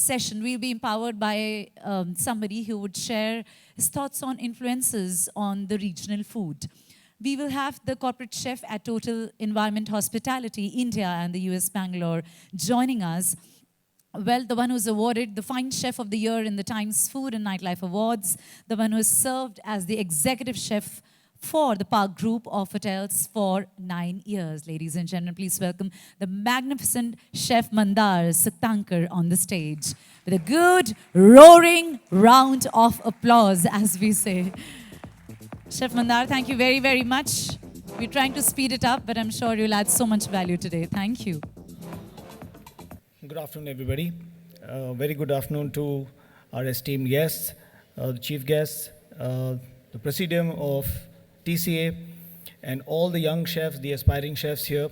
session, we'll be empowered by somebody who would share his thoughts on influences on the regional food. We will have the corporate chef at Total Environment Hospitality, India and the US Bangalore joining us. Well, the one who's awarded the Fine Chef of the Year in the Times Food and Nightlife Awards, the one who has served as the executive chef for the Park Group of Hotels for 9 years. Ladies and gentlemen, please welcome the magnificent Chef Mandaar Suktankar on the stage with a good roaring round of applause, as we say. Chef Mandaar, thank you very, very much. We're trying to speed it up, but I'm sure you'll add so much value today. Thank you. Good afternoon, everybody. Very good afternoon to our esteemed guests, the chief guests, the presidium of TCA, and all the young chefs, the aspiring chefs here.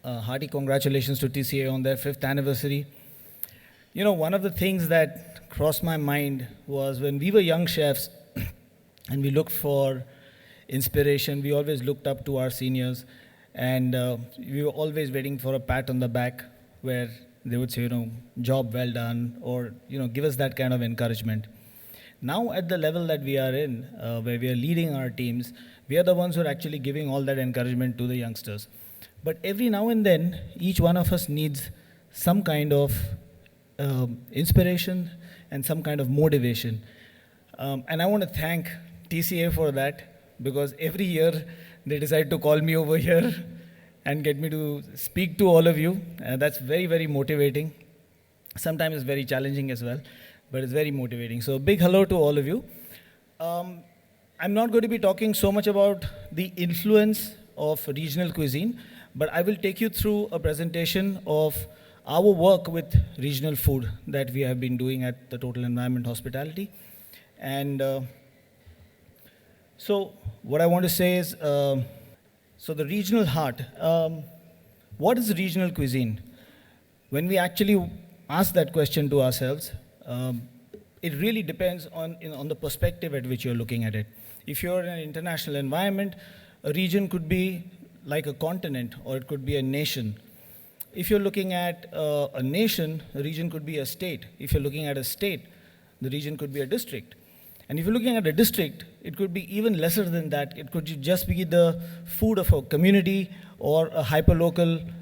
Hearty congratulations to TCA on their 5th anniversary. You know, one of the things that crossed my mind was when we were young chefs and we looked for inspiration, we always looked up to our seniors, and we were always waiting for a pat on the back where they would say, you know, job well done, or, you know, give us that kind of encouragement. Now at the level that we are in, where we are leading our teams, we are the ones who are actually giving all that encouragement to the youngsters. But every now and then, each one of us needs some kind of inspiration and some kind of motivation. And I want to thank TCA for that, because every year they decide to call me over here and get me to speak to all of you. That's very, very motivating. Sometimes it's very challenging as well, but it's very motivating. So big hello to all of you. I'm not going to be talking so much about the influence of regional cuisine, but I will take you through a presentation of our work with regional food that we have been doing at the Total Environment Hospitality. And so what I want to say is, so the regional heart. What is regional cuisine? When we actually ask that question to ourselves, it really depends on the perspective at which you're looking at it. If you're in an international environment, a region could be like a continent, or it could be a nation. If you're looking at a nation, a region could be a state. If you're looking at a state, the region could be a district. And if you're looking at a district, it could be even lesser than that. It could just be the food of a community or a hyperlocal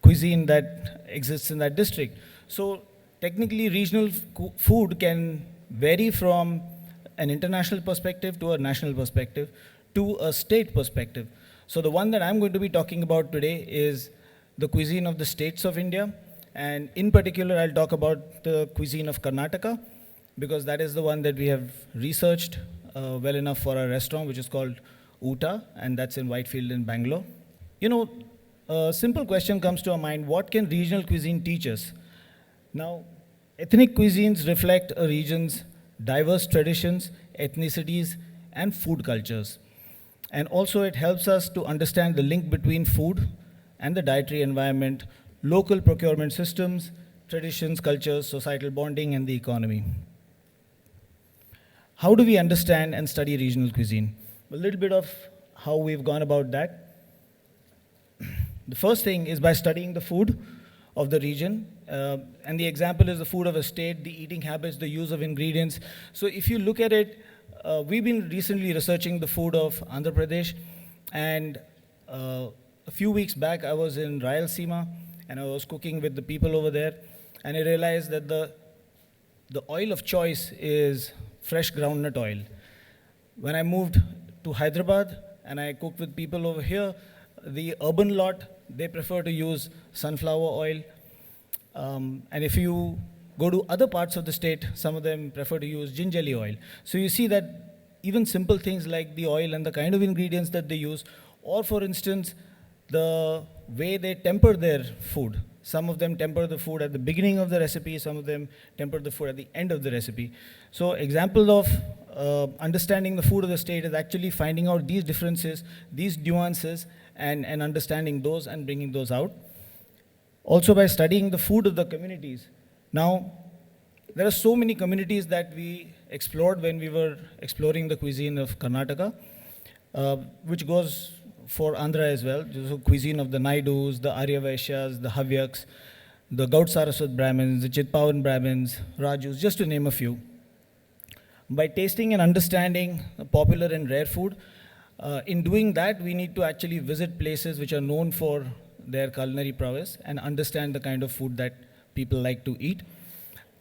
cuisine that exists in that district. So technically, regional food can vary from an international perspective to a national perspective to a state perspective. So the one that I'm going to be talking about today is the cuisine of the states of India. And in particular, I'll talk about the cuisine of Karnataka, because that is the one that we have researched well enough for our restaurant, which is called Uta, and that's in Whitefield in Bangalore. You know, a simple question comes to our mind: what can regional cuisine teach us? Now, ethnic cuisines reflect a region's diverse traditions, ethnicities, and food cultures. And also it helps us to understand the link between food and the dietary environment, local procurement systems, traditions, cultures, societal bonding, and the economy. How do we understand and study regional cuisine? A little bit of how we've gone about that. The first thing is by studying the food of the region. And the example is the food of a state, the eating habits, the use of ingredients. So if you look at it, we've been recently researching the food of Andhra Pradesh. And a few weeks back, I was in Rayalaseema, and I was cooking with the people over there. And I realized that the oil of choice is fresh groundnut oil. When I moved to Hyderabad and I cooked with people over here, the urban lot, they prefer to use sunflower oil. And if you go to other parts of the state, some of them prefer to use gingerly oil. So you see that even simple things like the oil and the kind of ingredients that they use, or for instance, the way they temper their food. Some of them temper the food at the beginning of the recipe, some of them temper the food at the end of the recipe. So example of understanding the food of the state is actually finding out these differences, these nuances, and understanding those and bringing those out. Also by studying the food of the communities. Now, there are so many communities that we explored when we were exploring the cuisine of Karnataka, which goes for Andhra as well. So cuisine of the Naidus, the Aryavaishyas, the Havyaks, the Gaud Saraswat Brahmins, the Chitpavan Brahmins, Rajus, just to name a few. By tasting and understanding popular and rare food, in doing that, we need to actually visit places which are known for their culinary prowess and understand the kind of food that people like to eat.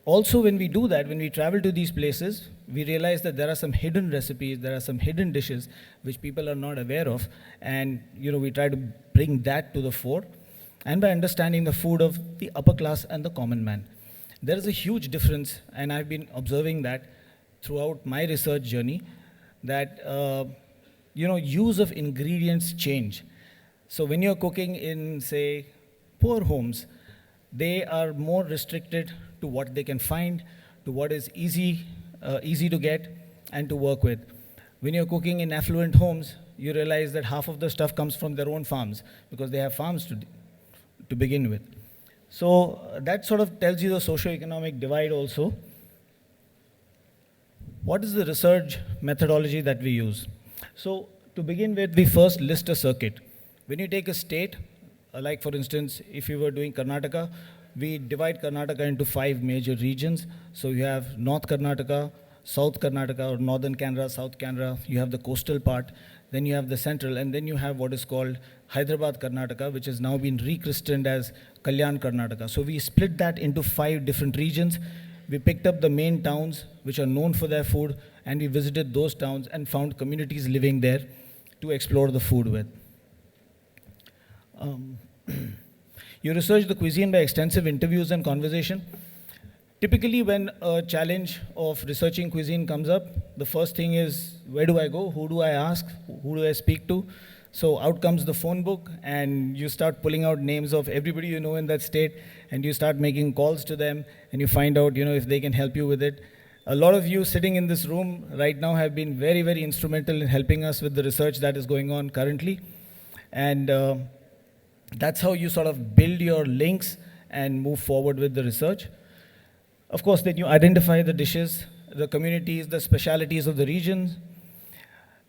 Also, when we do that, when we travel to these places, we realize that there are some hidden recipes, there are some hidden dishes which people are not aware of, and we try to bring that to the fore. And by understanding the food of the upper class and the common man, there is a huge difference, and I've been observing that throughout my research journey, that use of ingredients change. So when you're cooking in, say, poor homes, they are more restricted to what they can find, to what is easy to get and to work with. When you're cooking in affluent homes, you realize that half of the stuff comes from their own farms because they have farms to begin with. So that sort of tells you the socio-economic divide also. What is the research methodology that we use? So to begin with, we first list a circuit. When you take a state, like for instance, if you were doing Karnataka, we divide Karnataka into 5 major regions. So you have North Karnataka, South Karnataka, or Northern Canara, South Canara. You have the coastal part, then you have the central, and then you have what is called Hyderabad Karnataka, which has now been rechristened as Kalyan Karnataka. So we split that into 5 different regions. We picked up the main towns which are known for their food, and we visited those towns and found communities living there to explore the food with. You research the cuisine by extensive interviews and conversation. Typically, when a challenge of researching cuisine comes up, the first thing is, where do I go? Who do I ask? Who do I speak to? So out comes the phone book, and you start pulling out names of everybody you know in that state, and you start making calls to them, and you find out, if they can help you with it. A lot of you sitting in this room right now have been very, very instrumental in helping us with the research that is going on currently. And that's how you sort of build your links and move forward with the research. Of course, then you identify the dishes, the communities, the specialities of the regions.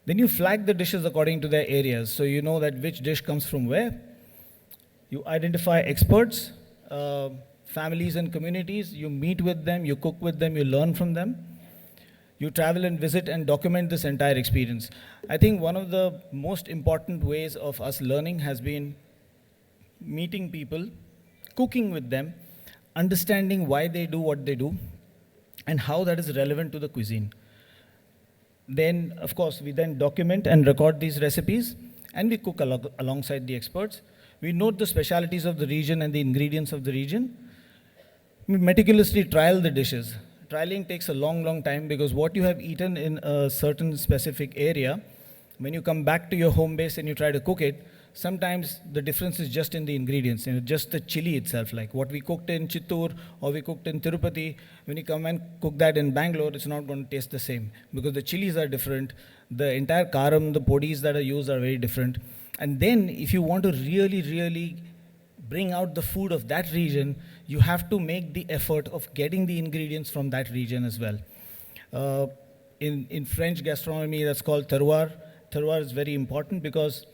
Then you flag the dishes according to their areas, so you know that which dish comes from where. You identify experts, families and communities. You meet with them, you cook with them, you learn from them. You travel and visit and document this entire experience. I think one of the most important ways of us learning has been meeting people, cooking with them, understanding why they do what they do, and how that is relevant to the cuisine. Then, of course, we then document and record these recipes, and we cook alongside the experts. We note the specialities of the region and the ingredients of the region. We meticulously trial the dishes. Trialing takes a long, long time because what you have eaten in a certain specific area, when you come back to your home base and you try to cook it, sometimes the difference is just in the ingredients, just the chili itself. Like what we cooked in Chittoor or we cooked in Tirupati, when you come and cook that in Bangalore, it's not going to taste the same because the chilies are different. The entire karam, the podis that are used are very different. And then if you want to really, really bring out the food of that region, you have to make the effort of getting the ingredients from that region as well. In French gastronomy, that's called terroir. Terroir is very important because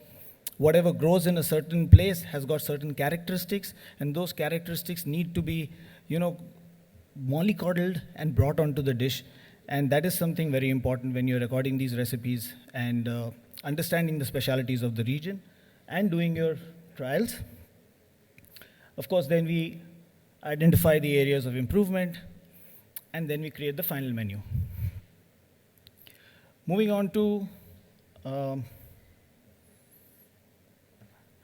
whatever grows in a certain place has got certain characteristics, and those characteristics need to be, mollycoddled and brought onto the dish. And that is something very important when you're recording these recipes and understanding the specialities of the region and doing your trials. Of course, then we identify the areas of improvement, and then we create the final menu. Moving on to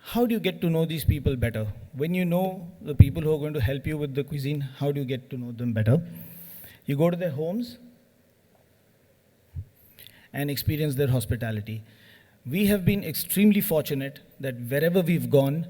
how do you get to know these people better? When you know the people who are going to help you with the cuisine, how do you get to know them better? You go to their homes and experience their hospitality. We have been extremely fortunate that wherever we've gone,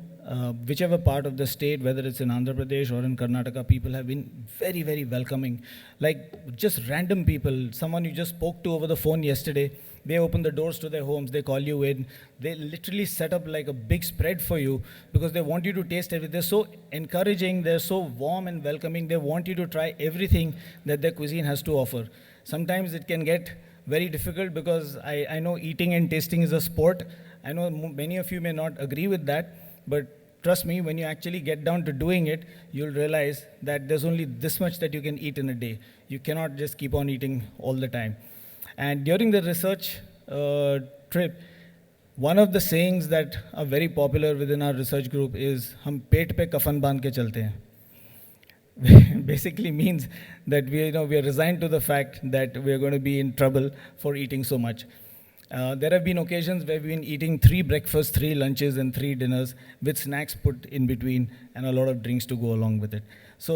whichever part of the state, whether it's in Andhra Pradesh or in Karnataka, people have been very, very welcoming. Like just random people, someone you just spoke to over the phone yesterday, they open the doors to their homes, they call you in, they literally set up like a big spread for you because they want you to taste everything. They're so encouraging, they're so warm and welcoming, they want you to try everything that their cuisine has to offer. Sometimes it can get very difficult because I know eating and tasting is a sport. I know many of you may not agree with that, but trust me, when you actually get down to doing it, you'll realize that there's only this much that you can eat in a day. You cannot just keep on eating all the time. And during the research trip, one of the sayings that are very popular within our research group is, "हम पेट पे कफन बांध के चलते हैं." Basically means that we are resigned to the fact that we are going to be in trouble for eating so much. There have been occasions where we've been eating 3 breakfasts, 3 lunches, and 3 dinners with snacks put in between and a lot of drinks to go along with it. So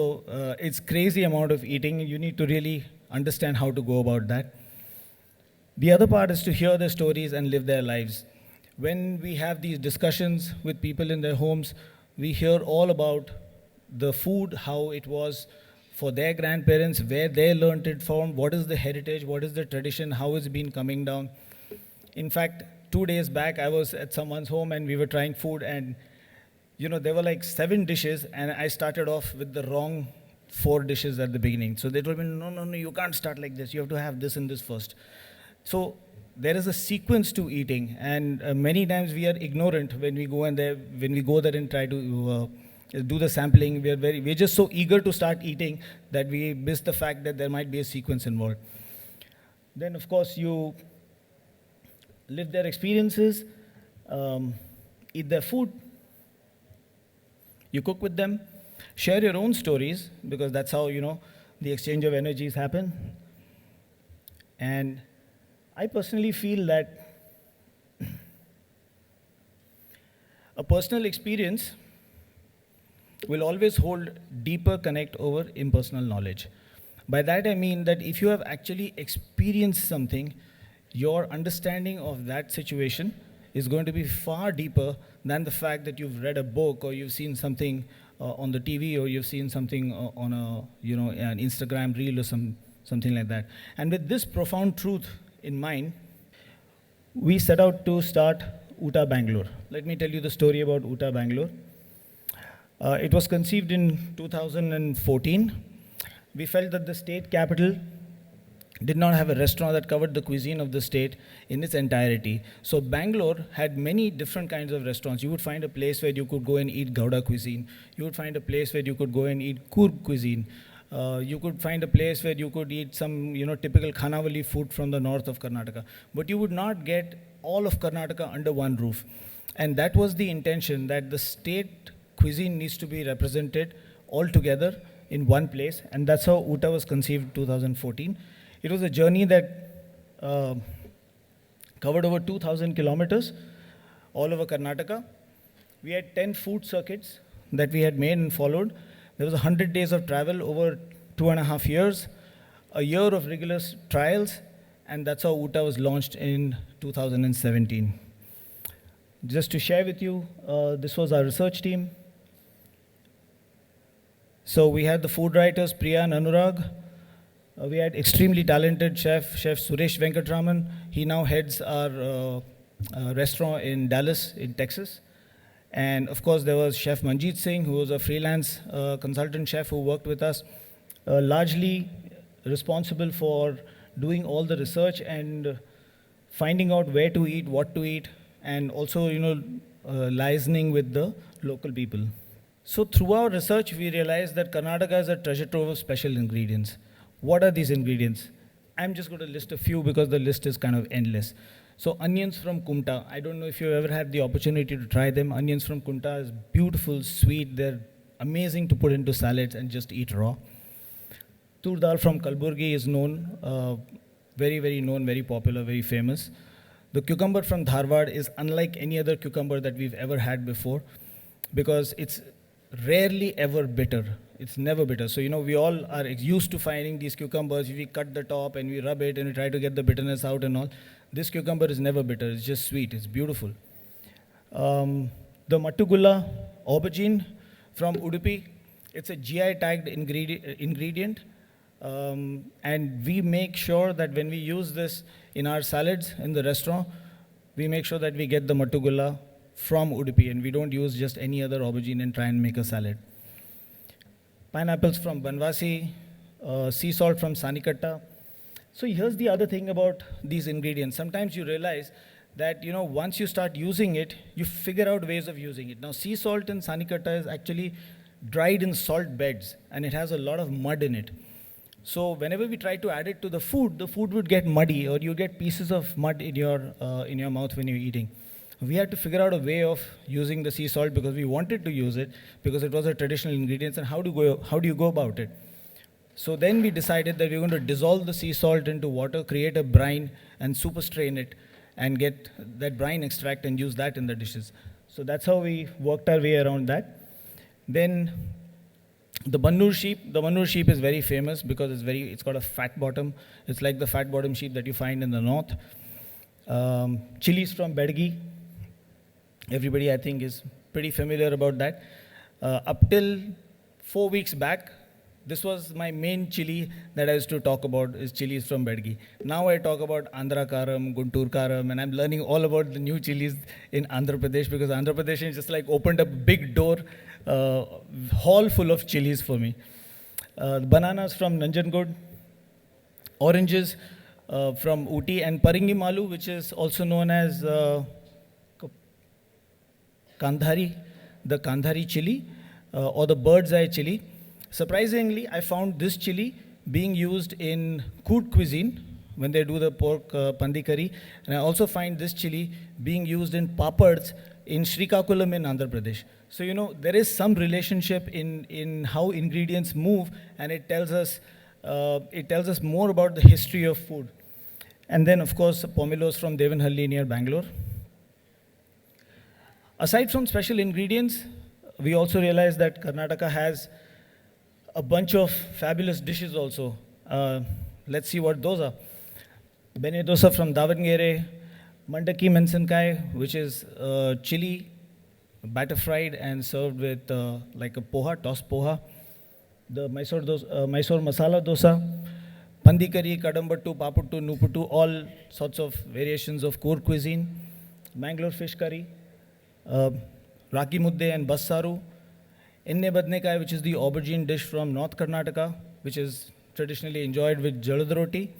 it's crazy amount of eating. You need to really understand how to go about that. The other part is to hear their stories and live their lives. When we have these discussions with people in their homes, we hear all about the food, how it was for their grandparents, where they learned it from, what is the heritage, what is the tradition, how it's been coming down. In fact, 2 days back, I was at someone's home and we were trying food, and there were like 7 dishes, and I started off with the wrong 4 dishes at the beginning. So they told me, no, you can't start like this. You have to have this and this first. So there is a sequence to eating, and many times we are ignorant when we go there and try to do the sampling. We're just so eager to start eating that we miss the fact that there might be a sequence involved. Then, of course, you live their experiences, eat their food, you cook with them, share your own stories, because that's how the exchange of energies happen. And I personally feel that a personal experience will always hold deeper connect over impersonal knowledge. By that I mean that if you have actually experienced something, your understanding of that situation is going to be far deeper than the fact that you've read a book or you've seen something on the TV or you've seen something on an Instagram reel or something like that. And with this profound truth in mind, we set out to start Uta Bangalore. Let me tell you the story about Uta Bangalore. It was conceived in 2014. We felt that the state capital did not have a restaurant that covered the cuisine of the state in its entirety. So Bangalore had many different kinds of restaurants. You would find a place where you could go and eat Gouda cuisine. You would find a place where you could go and eat Coorg cuisine. You could find a place where you could eat some typical Khanavali food from the north of Karnataka. But you would not get all of Karnataka under one roof. And that was the intention, that the state cuisine needs to be represented all together in one place. And that's how Uta was conceived in 2014. It was a journey that covered over 2,000 kilometers all over Karnataka. We had 10 food circuits that we had made and followed. There was 100 days of travel over 2.5 years, a year of rigorous trials, and that's how Uta was launched in 2017. Just to share with you, this was our research team. So we had the food writers, Priya and Anurag. We had extremely talented Chef Suresh Venkatraman. He now heads our restaurant in Dallas, in Texas. And of course, there was Chef Manjeet Singh, who was a freelance consultant chef who worked with us, largely responsible for doing all the research and finding out where to eat, what to eat, and also, liaising with the local people. So through our research, we realized that Karnataka is a treasure trove of special ingredients. What are these ingredients? I'm just going to list a few because the list is kind of endless. So onions from Kumta. I don't know if you've ever had the opportunity to try them. Onions from Kumta is beautiful, sweet. They're amazing to put into salads and just eat raw. Tur dal from Kalburgi is known, very, very known, very popular, very famous. The cucumber from Dharwad is unlike any other cucumber that we've ever had before because it's rarely ever bitter. It's never bitter. So, we all are used to finding these cucumbers. We cut the top and we rub it and we try to get the bitterness out and all. This cucumber is never bitter. It's just sweet. It's beautiful. The Mattugulla aubergine from Udupi. It's a GI tagged ingredient. And we make sure that when we use this in our salads in the restaurant, we make sure that we get the Mattugulla from Udupi and we don't use just any other aubergine and try and make a salad. Pineapples from Banvasi, sea salt from Sanikatta. So here's the other thing about these ingredients. Sometimes you realize that, once you start using it, you figure out ways of using it. Now, sea salt in Sanikatta is actually dried in salt beds, and it has a lot of mud in it. So whenever we try to add it to the food would get muddy, or you get pieces of mud in your mouth when you're eating. We had to figure out a way of using the sea salt because we wanted to use it because it was a traditional ingredient. And how do you go about it? So then we decided that we're going to dissolve the sea salt into water, create a brine, and super strain it, and get that brine extract and use that in the dishes. So that's how we worked our way around that. Then the Bannur sheep is very famous because it's got a fat bottom. It's like the fat bottom sheep that you find in the north. Chilies from Bedgi. Everybody, I think, is pretty familiar about that. Up till 4 weeks back, this was my main chili that I used to talk about, is chilies from Bedgi. Now I talk about Andhra Karam, Guntur Karam, and I'm learning all about the new chilies in Andhra Pradesh because Andhra Pradesh is just like opened a big door, hall full of chilies for me. Bananas from Nanjangud, oranges from Ooty, and Paringi Malu, which is also known as Kandhari, the Kandhari chili, or the bird's eye chili. Surprisingly, I found this chili being used in Koot cuisine when they do the pork pandi curry, and I also find this chili being used in papads in Srikakulam in Andhra Pradesh. So there is some relationship in how ingredients move, and it tells us more about the history of food. And then, of course, pomelos from Devanhalli near Bangalore. Aside from special ingredients, we also realized that Karnataka has a bunch of fabulous dishes also. Let's see what those are. Bene dosa from Davangere, Mandaki Mensankai, which is chili, batter fried and served with like a poha, tossed poha. The Mysore masala dosa, pandi curry, kadambattu, paputtu, nuputtu, all sorts of variations of core cuisine. Mangalore fish curry, raki mudde and bassaru. Enne badnekai, which is the aubergine dish from North Karnataka, which is traditionally enjoyed with jalad roti.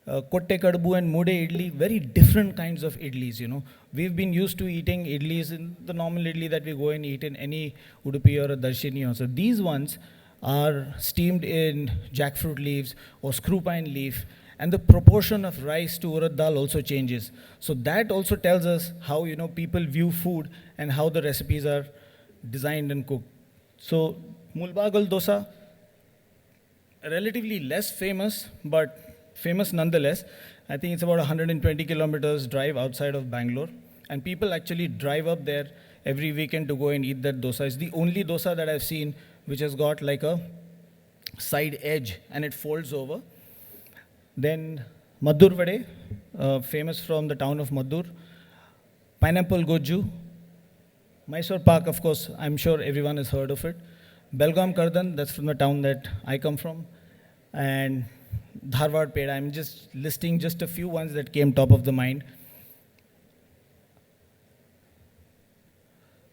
Kotte kadbu and mude idli, very different kinds of idlis, We've been used to eating idlis in the normal idli that we go and eat in any Udupi or a Darshini also. These ones are steamed in jackfruit leaves or screw pine leaf, and the proportion of rice to urad dal also changes. So that also tells us how, people view food and how the recipes are designed and cooked. So Mulbagal dosa, relatively less famous, but famous nonetheless. I think it's about 120 kilometers drive outside of Bangalore, and people actually drive up there every weekend to go and eat that dosa. It's the only dosa that I've seen which has got like a side edge and it folds over. Then Maddur Vade, famous from the town of Maddur. Pineapple Goju. Mysore Pak, of course, I'm sure everyone has heard of it. Belgaum Kardan, that's from the town that I come from. And Dharwad Peda, I'm just listing just a few ones that came top of the mind.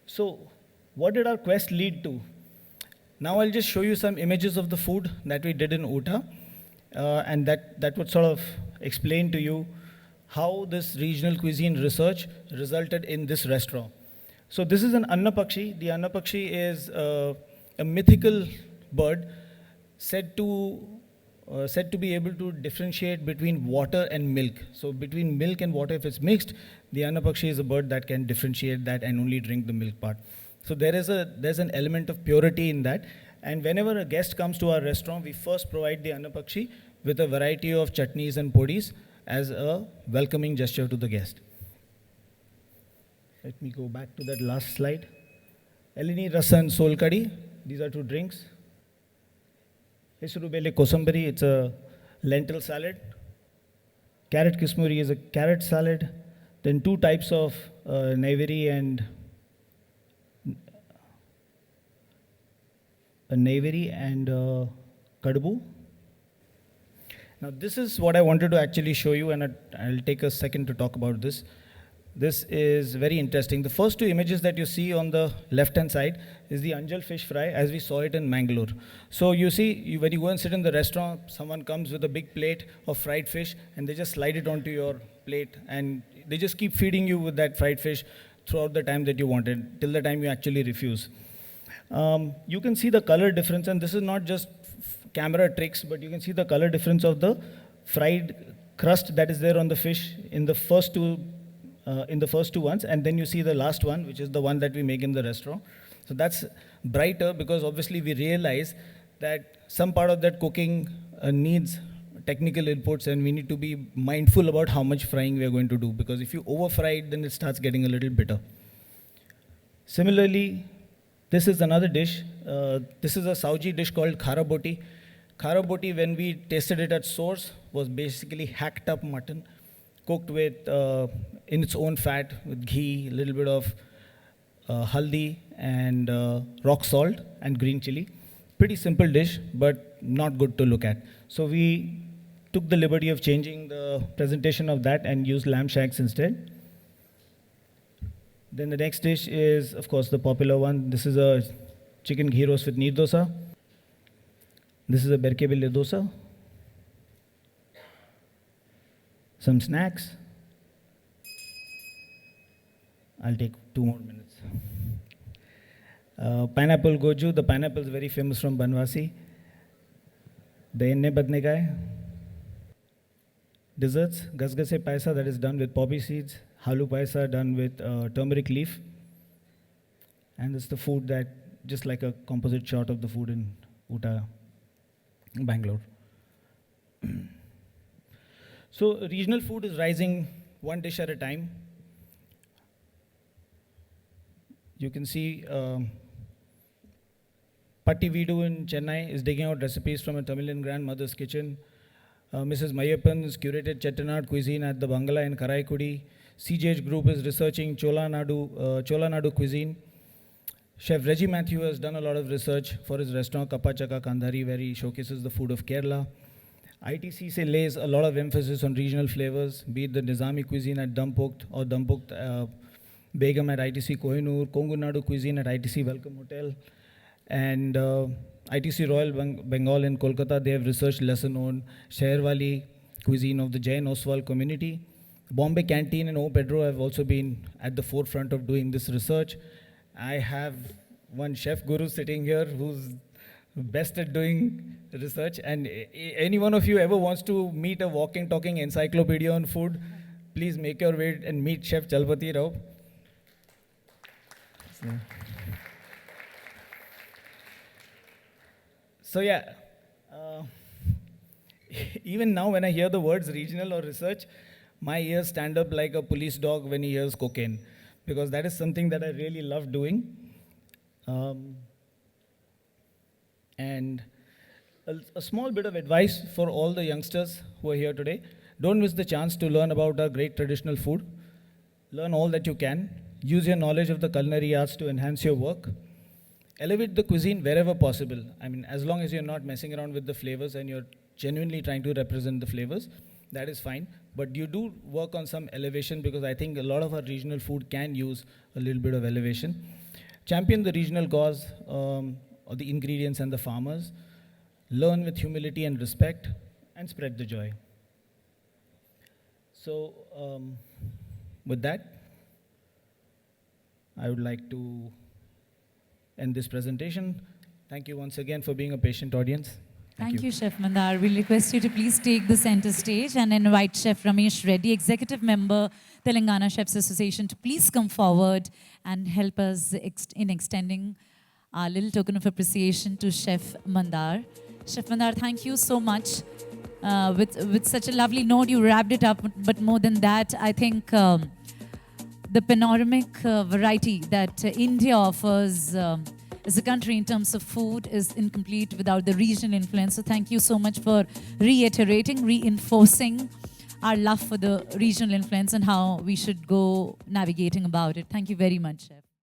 So, what did our quest lead to? Now I'll just show you some images of the food that we did in Uta, and that would sort of explain to you how this regional cuisine research resulted in this restaurant. So this is an Annapakshi. The Annapakshi is a mythical bird said to be able to differentiate between water and milk. So between milk and water, if it's mixed, the Annapakshi is a bird that can differentiate that and only drink the milk part. So there's an element of purity in that. And whenever a guest comes to our restaurant, we first provide the Annapakshi with a variety of chutneys and podis as a welcoming gesture to the guest. Let me go back to that last slide. Eleni Rasa and Sol Kadi, these are two drinks. Hesurubele Kosambari, it's a lentil salad. Carrot Kismuri is a carrot salad. Then two types of Naivari and Kadbu. Now this is what I wanted to actually show you, and I'll take a second to talk about this. This is very interesting. The first two images that you see on the left-hand side is the Anjal fish fry as we saw it in Mangalore. So you see, when you go and sit in the restaurant, someone comes with a big plate of fried fish and they just slide it onto your plate, and they just keep feeding you with that fried fish throughout the time that you want it, till the time you actually refuse. You can see the color difference, and this is not just camera tricks, but you can see the color difference of the fried crust that is there on the fish in the first two ones, and then you see the last one, which is the one that we make in the restaurant. So that's brighter because obviously we realize that some part of that cooking needs technical inputs, and we need to be mindful about how much frying we are going to do, because if you over fry it, then it starts getting a little bitter. Similarly, this is another dish. This is a Saudi dish called khara boti. Khara boti, when we tasted it at source, was basically hacked up mutton, cooked with in its own fat with ghee, a little bit of haldi and rock salt and green chili. Pretty simple dish, but not good to look at. So we took the liberty of changing the presentation of that and used lamb shanks instead. Then the next dish is, of course, the popular one. This is a chicken ghee roast with neer dosa. This is a berke bille dosa. Some snacks. I'll take 2 more minutes. Pineapple goju. The pineapple is very famous from Banwasi. The enne badne gai. Desserts. Gasgase paisa, that is done with poppy seeds. Halu paisa, done with turmeric leaf. And it's the food that, just like a composite shot of the food in Uta, Bangalore. So regional food is rising one dish at a time. You can see Patti Vidu in Chennai is digging out recipes from a Tamilian grandmother's kitchen. Mrs. Mayappan is curated Chettinad cuisine at the Bangala in Karaikudi. CJH Group is researching Chola Nadu cuisine. Chef Reggie Matthew has done a lot of research for his restaurant Kapachaka Kandhari, where he showcases the food of Kerala. ITC lays a lot of emphasis on regional flavors, be it the Nizami cuisine at Dampukt or Dampukt Begum at ITC Kohinoor, Kongu Nadu cuisine at ITC Welcome Hotel, and ITC Royal Bengal in Kolkata. They have researched lesser known Sheherwali cuisine of the Jain Oswal community. Bombay Canteen and O Pedro have also been at the forefront of doing this research. I have one chef guru sitting here who's best at doing research, and any one of you ever wants to meet a walking, talking encyclopedia on food, please make your way and meet Chef Chalpati Rao. So yeah, even now when I hear the words regional or research, my ears stand up like a police dog when he hears cocaine, because that is something that I really love doing. And a small bit of advice for all the youngsters who are here today: don't miss the chance to learn about our great traditional food. Learn all that you can. Use your knowledge of the culinary arts to enhance your work. Elevate the cuisine wherever possible. I mean, as long as you're not messing around with the flavors and you're genuinely trying to represent the flavors, that is fine. But you do work on some elevation, because I think a lot of our regional food can use a little bit of elevation. Champion the regional cause of the ingredients and the farmers. Learn with humility and respect, and spread the joy. So, with that, I would like to end this presentation. Thank you once again for being a patient audience. Thank you, Chef Mandaar. We'll request you to please take the center stage and invite Chef Ramesh Reddy, Executive Member, Telangana Chefs Association, to please come forward and help us in extending our little token of appreciation to Chef Mandaar. Chef Mandaar, thank you so much. With such a lovely note, you wrapped it up, but more than that, I think the panoramic variety that India offers as a country in terms of food is incomplete without the regional influence. So thank you so much for reiterating, reinforcing our love for the regional influence and how we should go navigating about it. Thank you very much, Chef.